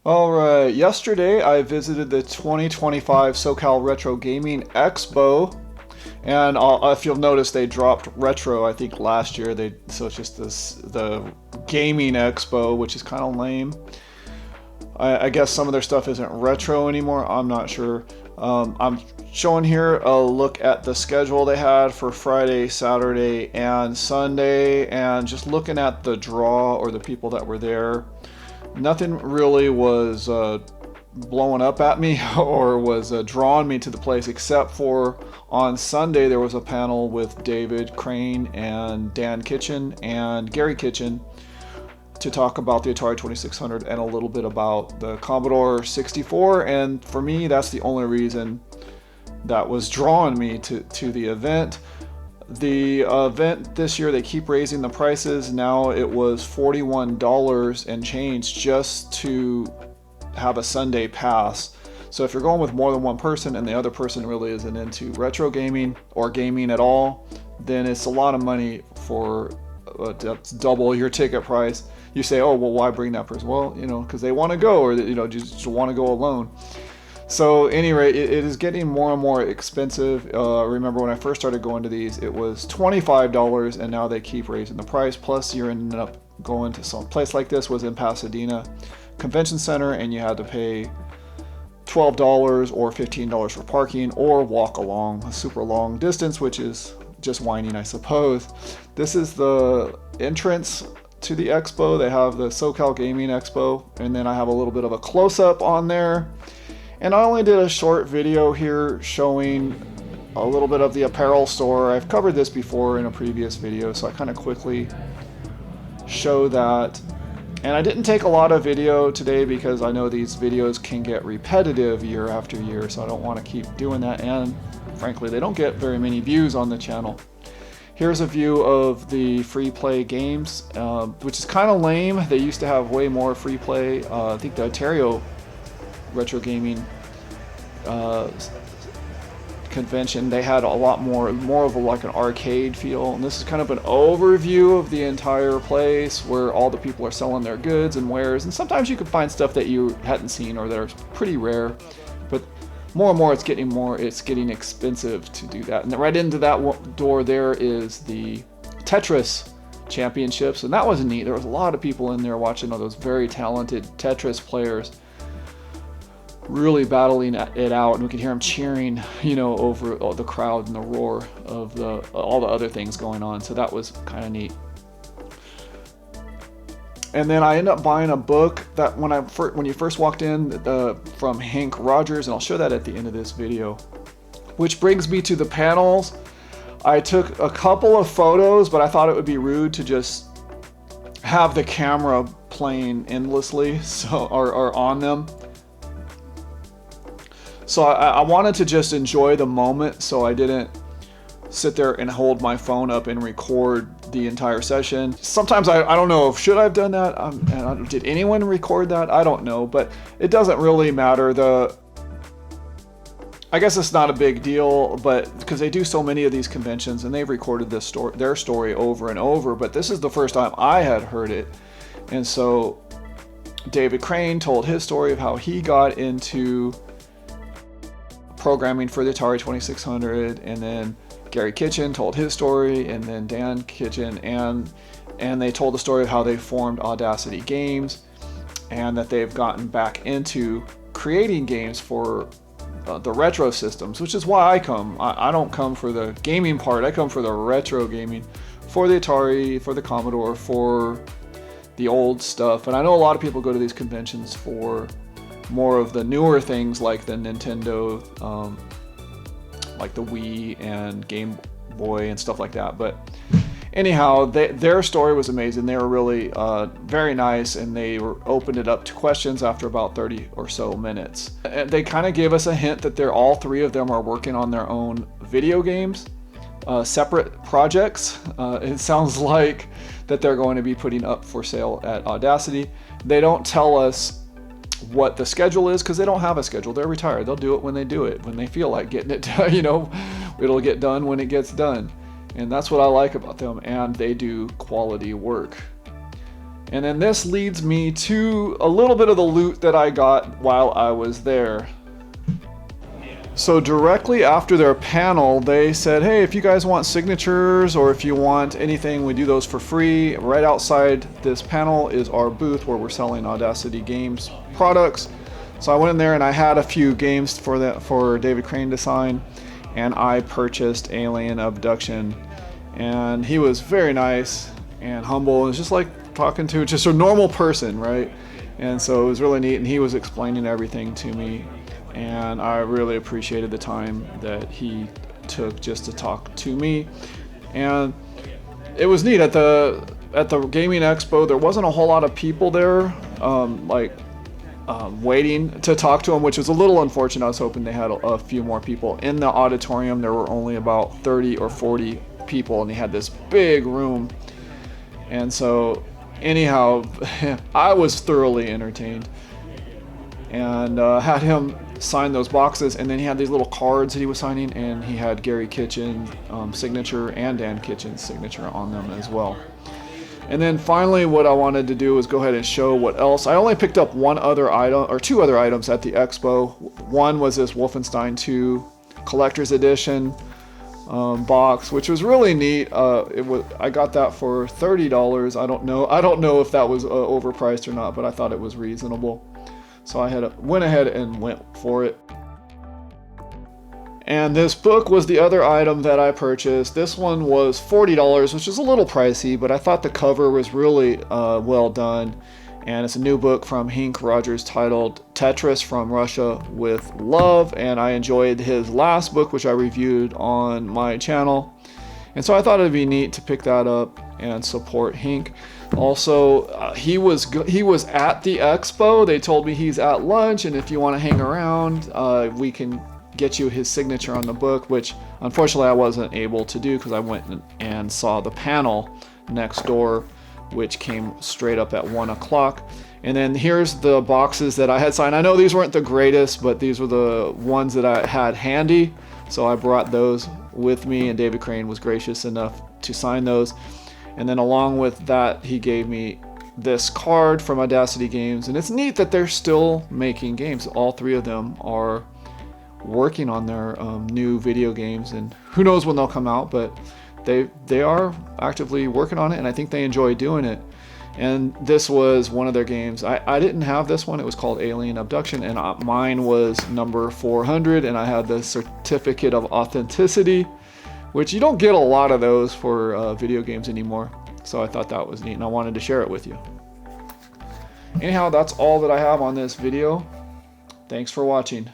All right, yesterday I visited the 2025 Socal Retro Gaming Expo, and if you'll notice, they dropped retro. I think last year so it's just the gaming expo, which is kind of lame. I guess some of their stuff isn't retro anymore. I'm not sure. I'm showing here a look at the schedule they had for Friday, Saturday, and Sunday, and just looking at the draw or the people that were there. Nothing really was blowing up at me or was drawing me to the place, except for on Sunday there was a panel with David Crane and Dan Kitchen and Gary Kitchen to talk about the Atari 2600 and a little bit about the Commodore 64. And for me, that's the only reason that was drawing me to the event. The event this year, they keep raising the prices. Now it was $41 and change just to have a Sunday pass. So if you're going with more than one person and the other person really isn't into retro gaming or gaming at all, then it's a lot of money for that's double your ticket price. You say, oh, well, why bring that person? Well, because they want to go, or just want to go alone. So anyway, it is getting more and more expensive. Remember when I first started going to these, it was $25, and now they keep raising the price. Plus, you're ending up going to some place like this was in Pasadena Convention Center, and you had to pay $12 or $15 for parking, or walk along a super long distance, which is just whining, I suppose. This is the entrance to the expo. They have the SoCal Gaming Expo, and then I have a little bit of a close-up on there. And I only did a short video here showing a little bit of the apparel store. I've covered this before in a previous video, so I kind of quickly show that. And I didn't take a lot of video today because I know these videos can get repetitive year after year, so I don't want to keep doing that. And frankly, they don't get very many views on the channel. Here's a view of the free play games, which is kind of lame. They used to have way more free play. I think the Ontario Retro Gaming convention, they had a lot more of like an arcade feel. And this is kind of an overview of the entire place where all the people are selling their goods and wares. And sometimes you can find stuff that you hadn't seen or that are pretty rare. But more and more it's getting expensive to do that. And right into that door there is the Tetris championships, and that was neat. There was a lot of people in there watching all those very talented Tetris players really battling it out, and we could hear them cheering, over the crowd and the roar of all the other things going on. So that was kind of neat. And then I ended up buying a book that when you first walked in from Hank Rogers, and I'll show that at the end of this video. Which brings me to the panels. I took a couple of photos, but I thought it would be rude to just have the camera playing endlessly, or on them. So I wanted to just enjoy the moment, so I didn't sit there and hold my phone up and record the entire session. Sometimes I don't know if should I have done that. Did anyone record that? I don't know, but it doesn't really matter. I guess it's not a big deal, but because they do so many of these conventions and they've recorded their story over and over, but this is the first time I had heard it. And so David Crane told his story of how he got into programming for the Atari 2600, and then Gary Kitchen told his story, and then Dan Kitchen, and they told the story of how they formed Audacity Games, and that they've gotten back into creating games for the retro systems, which is why I come. I don't come for the gaming part, I come for the retro gaming, for the Atari, for the Commodore, for the old stuff. And I know a lot of people go to these conventions for more of the newer things like the Nintendo, like the Wii and Game Boy and stuff like that. But anyhow, their story was amazing. They were really very nice, and they opened it up to questions after about 30 or so minutes. And they kind of gave us a hint that all three of them are working on their own video games, separate projects. It sounds like that they're going to be putting up for sale at Audacity. They don't tell us what the schedule is because they don't have a schedule. They're retired. They'll do it when they do it, when they feel like getting it done. It'll get done when it gets done. And that's what I like about them, and they do quality work. And then this leads me to a little bit of the loot that I got while I was there. So directly after their panel, they said, hey, if you guys want signatures or if you want anything, we do those for free. Right outside this panel is our booth where we're selling Audacity Games products. So I went in there and I had a few games for David Crane to sign, and I purchased Alien Abduction. And he was very nice and humble. It was just like talking to just a normal person, right? And so it was really neat, and he was explaining everything to me. And I really appreciated the time that he took just to talk to me. And it was neat at the gaming expo. There wasn't a whole lot of people there, waiting to talk to him, which was a little unfortunate. I was hoping they had a few more people in the auditorium. There were only about 30 or 40 people, and he had this big room. And so, anyhow, I was thoroughly entertained, and had him sign those boxes, and then he had these little cards that he was signing, and he had Gary Kitchen's signature and Dan Kitchen's signature on them as well. And then finally what I wanted to do was go ahead and show what else. I only picked up one other item, or two other items at the expo. One was this Wolfenstein 2 Collector's Edition box, which was really neat. I got that for $30. I don't know if that was overpriced or not, but I thought it was reasonable. So I went ahead and went for it. And this book was the other item that I purchased. This one was $40, which is a little pricey, but I thought the cover was really well done. And it's a new book from Hank Rogers titled Tetris from Russia with Love. And I enjoyed his last book, which I reviewed on my channel. And so I thought it'd be neat to pick that up and support Hank. Also, he was at the expo. They told me he's at lunch, and if you want to hang around, we can get you his signature on the book, which unfortunately I wasn't able to do because I went and saw the panel next door, which came straight up at 1 o'clock. And then here's the boxes that I had signed. I know these weren't the greatest, but these were the ones that I had handy, so I brought those with me, and David Crane was gracious enough to sign those. And then along with that, he gave me this card from Audacity Games, and it's neat that they're still making games. All three of them are working on their new video games, and who knows when they'll come out, but they are actively working on it, and I think they enjoy doing it. And this was one of their games. I didn't have this one. It was called Alien Abduction, and mine was number 400, and I had the certificate of authenticity, which you don't get a lot of those for video games anymore. So I thought that was neat, and I wanted to share it with you. Anyhow, that's all that I have on this video. Thanks for watching.